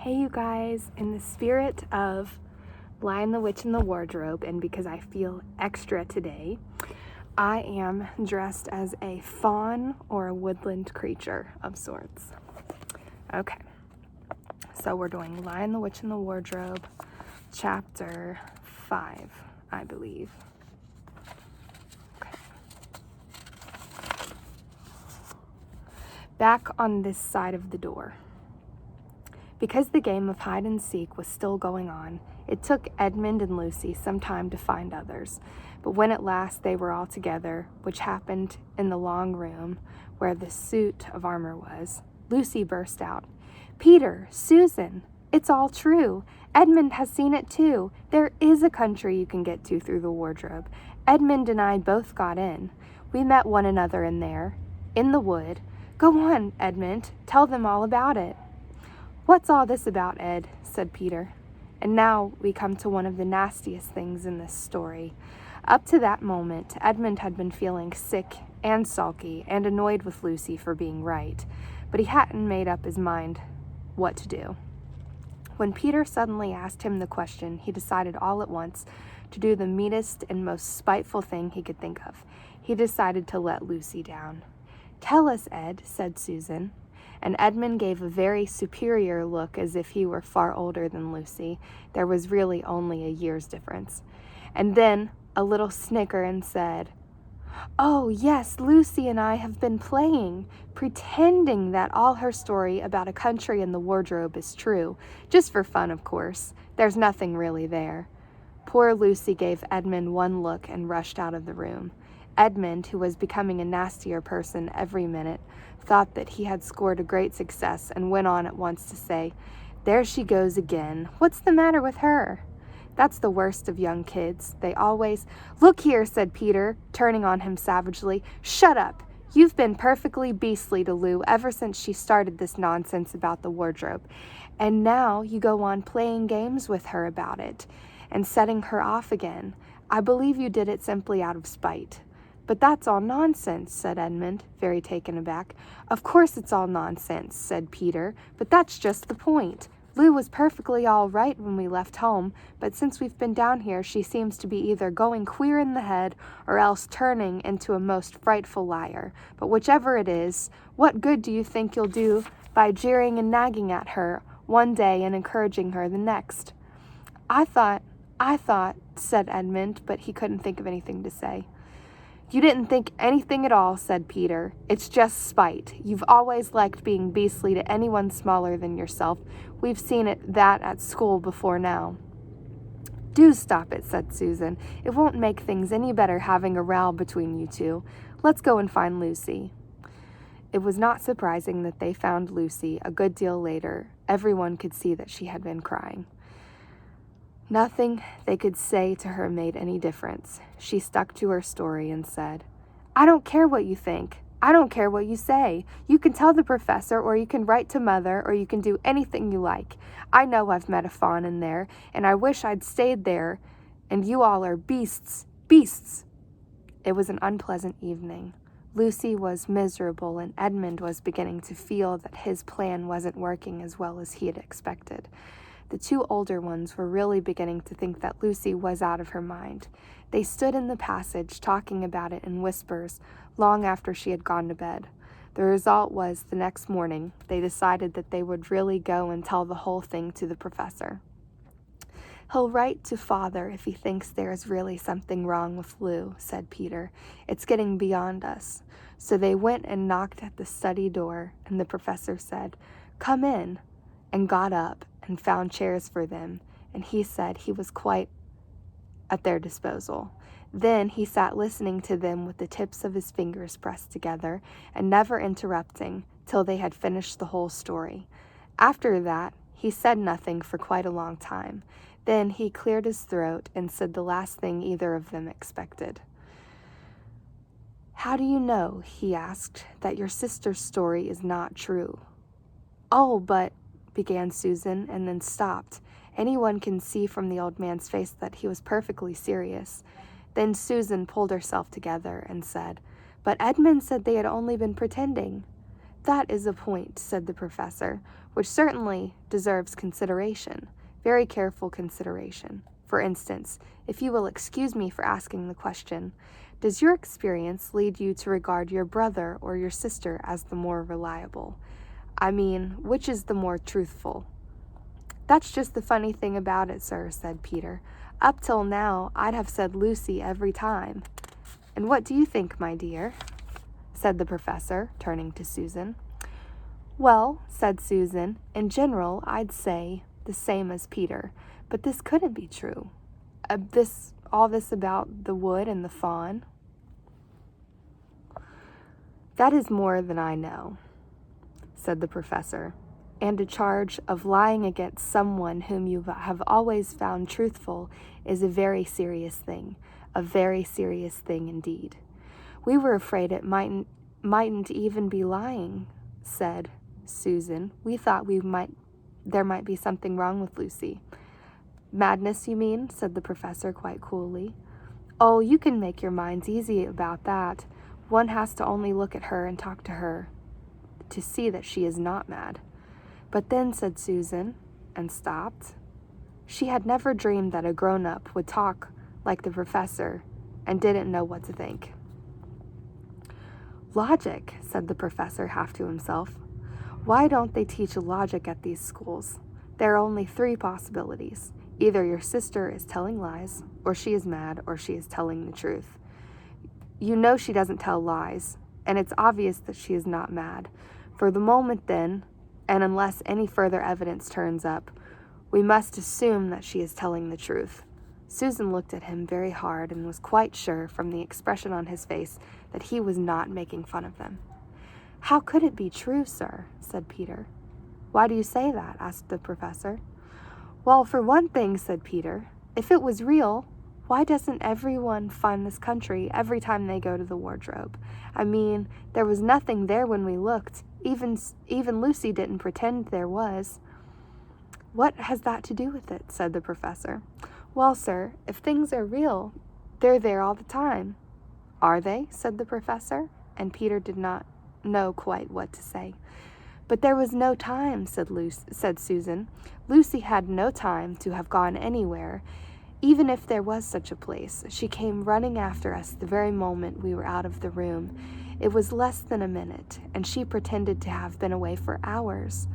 Hey you guys, in the spirit of Lion the Witch in the Wardrobe, and because I feel extra today, I am dressed as a fawn or a woodland creature of sorts. Okay, so we're doing Lion the Witch in the Wardrobe, chapter 5, I believe. Okay. Back on this side of the door. Because the game of hide and seek was still going on, it took Edmund and Lucy some time to find others. But when at last they were all together, which happened in the long room where the suit of armor was, Lucy burst out, "Peter, Susan, it's all true. Edmund has seen it too. There is a country you can get to through the wardrobe. Edmund and I both got in. We met one another in there, in the wood. Go on, Edmund, tell them all about it." "What's all this about, Ed?" said Peter. And now we come to one of the nastiest things in this story. Up to that moment, Edmund had been feeling sick and sulky and annoyed with Lucy for being right, but he hadn't made up his mind what to do. When Peter suddenly asked him the question, he decided all at once to do the meanest and most spiteful thing he could think of. He decided to let Lucy down. "Tell us, Ed," said Susan. And Edmund gave a very superior look as if he were far older than Lucy. There was really only a year's difference. And then a little snicker and said, "Oh, yes, Lucy and I have been playing, pretending that all her story about a country in the wardrobe is true. Just for fun, of course. There's nothing really there." Poor Lucy gave Edmund one look and rushed out of the room. Edmund, who was becoming a nastier person every minute, thought that he had scored a great success and went on at once to say, "There she goes again. What's the matter with her?" That's the worst of young kids. They always— "Look here," said Peter, turning on him savagely. "Shut up. You've been perfectly beastly to Lou ever since she started this nonsense about the wardrobe. And now you go on playing games with her about it and setting her off again. I believe you did it simply out of spite." "But that's all nonsense," said Edmund, very taken aback. "Of course it's all nonsense," said Peter, "but that's just the point. Lou was perfectly all right when we left home, but since we've been down here she seems to be either going queer in the head or else turning into a most frightful liar. But whichever it is, what good do you think you'll do by jeering and nagging at her one day and encouraging her the next?" I thought, said Edmund, but he couldn't think of anything to say. "You didn't think anything at all," said Peter. "It's just spite. You've always liked being beastly to anyone smaller than yourself. We've seen that at school before now." "Do stop it," said Susan. "It won't make things any better having a row between you two. Let's go and find Lucy." It was not surprising that they found Lucy a good deal later. Everyone could see that she had been crying. Nothing they could say to her made any difference. She stuck to her story and said, "I don't care what you think. I don't care what you say. You can tell the professor, or you can write to Mother, or you can do anything you like. I know I've met a fawn in there, and I wish I'd stayed there, and you all are beasts, beasts." It was an unpleasant evening. Lucy was miserable, and Edmund was beginning to feel that his plan wasn't working as well as he had expected. The two older ones were really beginning to think that Lucy was out of her mind. They stood in the passage talking about it in whispers long after she had gone to bed. The result was, the next morning, they decided that they would really go and tell the whole thing to the professor. "He'll write to Father if he thinks there is really something wrong with Lou," said Peter. "It's getting beyond us." So they went and knocked at the study door, and the professor said, "Come in," and got up and found chairs for them, and he said he was quite at their disposal. Then he sat listening to them with the tips of his fingers pressed together and never interrupting till they had finished the whole story. After that, he said nothing for quite a long time. Then he cleared his throat and said the last thing either of them expected. "How do you know," he asked, "that your sister's story is not true?" "Oh, but," began Susan, and then stopped. Anyone can see from the old man's face that he was perfectly serious. Then Susan pulled herself together and said, "But Edmund said they had only been pretending." "That is a point," said the professor, which certainly deserves consideration, very careful consideration. For instance, if you will excuse me for asking the question, does your experience lead you to regard your brother or your sister as the more reliable? I mean, which is the more truthful? That's just the funny thing about it, sir, said Peter. Up till now, I'd have said Lucy every time. And what do you think, my dear? Said the professor, turning to Susan. Well, said Susan, in general, I'd say the same as Peter, but this couldn't be true. All this about the wood and the fawn. That is more than I know, said the professor, and a charge of lying against someone whom you have always found truthful is a very serious thing indeed. We were afraid it mightn't even be lying, said Susan. We thought there might be something wrong with Lucy. Madness, you mean? Said the professor quite coolly. Oh, you can make your minds easy about that. One has to only look at her and talk to her to see that she is not mad. But then, said Susan, and stopped. She had never dreamed that a grown-up would talk like the professor and didn't know what to think. Logic, said the professor half to himself. Why don't they teach logic at these schools? There are only 3 possibilities. Either your sister is telling lies, or she is mad, or she is telling the truth. You know she doesn't tell lies, and it's obvious that she is not mad. For the moment then, and unless any further evidence turns up, we must assume that she is telling the truth. Susan looked at him very hard and was quite sure from the expression on his face that he was not making fun of them. How could it be true, sir? Said Peter. Why do you say that? Asked the professor. Well, for one thing, said Peter, if it was real, why doesn't everyone find this country every time they go to the wardrobe? I mean, there was nothing there when we looked. Even Lucy didn't pretend there was. What has that to do with it? Said the professor. Well, sir, if things are real, they're there all the time. Are they? Said the professor, and Peter did not know quite what to say. But there was no time, said Susan. Lucy had no time to have gone anywhere, even if there was such a place. She came running after us the very moment we were out of the room. It was less than a minute, and she pretended to have been away for hours.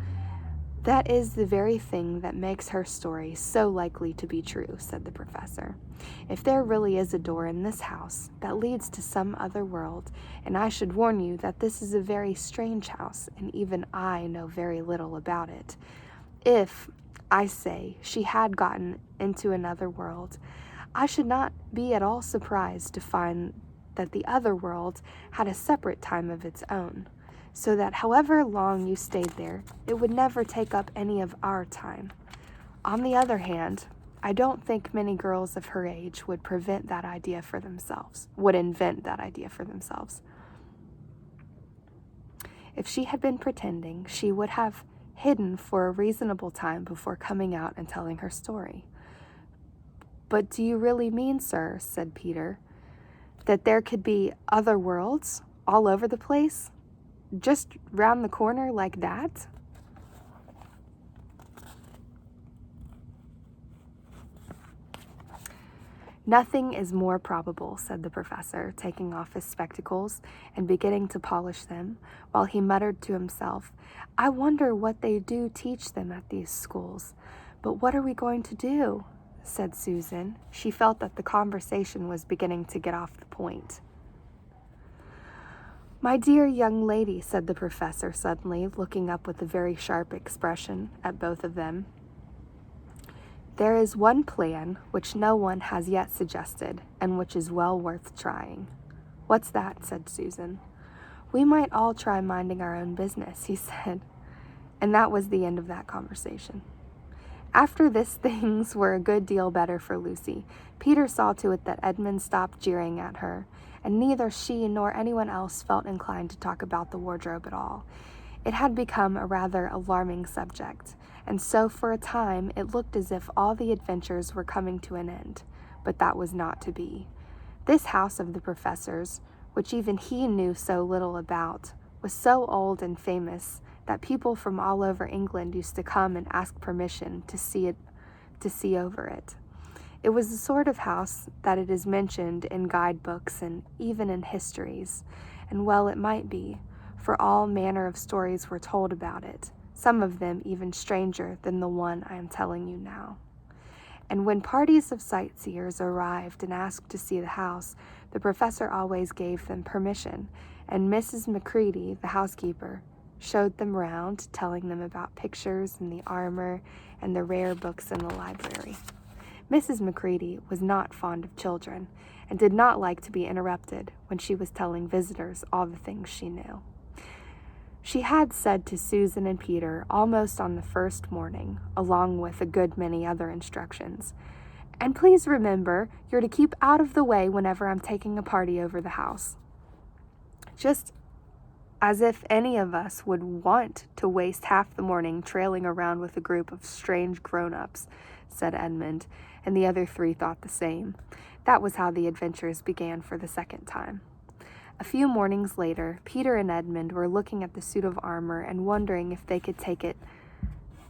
That is the very thing that makes her story so likely to be true, said the professor. If there really is a door in this house that leads to some other world, and I should warn you that this is a very strange house, and even I know very little about it. If, I say, she had gotten into another world, I should not be at all surprised to find that the other world had a separate time of its own, so that however long you stayed there, it would never take up any of our time. On the other hand, I don't think many girls of her age would invent that idea for themselves. If she had been pretending, she would have hidden for a reasonable time before coming out and telling her story. But do you really mean, sir, said Peter, that there could be other worlds all over the place? Just round the corner like that? Nothing is more probable, said the professor, taking off his spectacles and beginning to polish them, while he muttered to himself, I wonder what they do teach them at these schools. But what are we going to do? Said Susan. She felt that the conversation was beginning to get off the point. My dear young lady, said the professor suddenly, looking up with a very sharp expression at both of them. There is one plan which no one has yet suggested, and which is well worth trying. What's that? Said Susan. We might all try minding our own business, he said. And that was the end of that conversation. After this, things were a good deal better for Lucy. Peter saw to it that Edmund stopped jeering at her, and neither she nor anyone else felt inclined to talk about the wardrobe at all. It had become a rather alarming subject, and so for a time it looked as if all the adventures were coming to an end, but that was not to be. This house of the professor's, which even he knew so little about, was so old and famous that people from all over England used to come and ask permission to see over it. It was the sort of house that it is mentioned in guidebooks and even in histories, and well it might be, for all manner of stories were told about it, some of them even stranger than the one I am telling you now. And when parties of sightseers arrived and asked to see the house, the professor always gave them permission, and Mrs. Macready, the housekeeper, showed them round, telling them about pictures and the armor and the rare books in the library. Mrs. Macready was not fond of children, and did not like to be interrupted when she was telling visitors all the things she knew. She had said to Susan and Peter almost on the first morning, along with a good many other instructions, "And please remember, you're to keep out of the way whenever I'm taking a party over the house." Just as if any of us would want to waste half the morning trailing around with a group of strange grown-ups, said Edmund, and the other three thought the same. That was how the adventures began for the second time. A few mornings later, Peter and Edmund were looking at the suit of armor and wondering if they could take it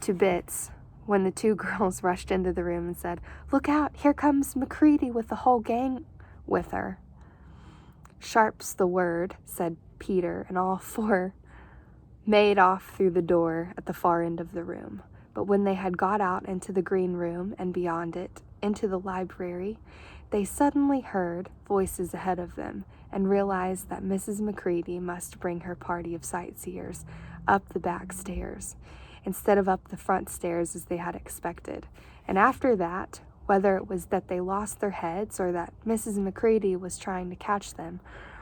to bits when the two girls rushed into the room and said, "Look out, here comes Macready with the whole gang with her." "Sharp's the word," said Peter, and all four made off through the door at the far end of the room. But when they had got out into the green room and beyond it, into the library, they suddenly heard voices ahead of them and realized that Mrs. Macready must bring her party of sightseers up the back stairs, instead of up the front stairs as they had expected. And after that, whether it was that they lost their heads or that Mrs. Macready was trying to catch them,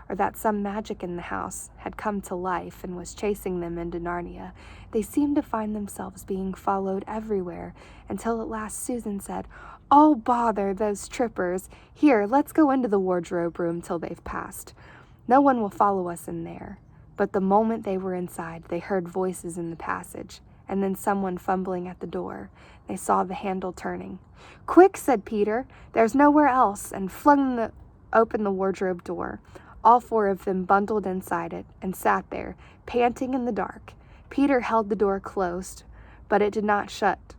or that some magic in the house had come to life and was chasing them into Narnia, they seemed to find themselves being followed everywhere, until at last Susan said, "Oh, bother those trippers. Here, let's go into the wardrobe room till they've passed. No one will follow us in there." But the moment they were inside, they heard voices in the passage, and then someone fumbling at the door. They saw the handle turning. "Quick," said Peter, "there's nowhere else," and flung open the wardrobe door. All four of them bundled inside it and sat there, panting in the dark. Peter held the door closed, but it did not shut,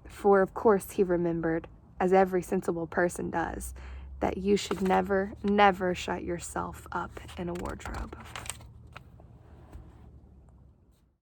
for of course he remembered, as every sensible person does, that you should never, never shut yourself up in a wardrobe.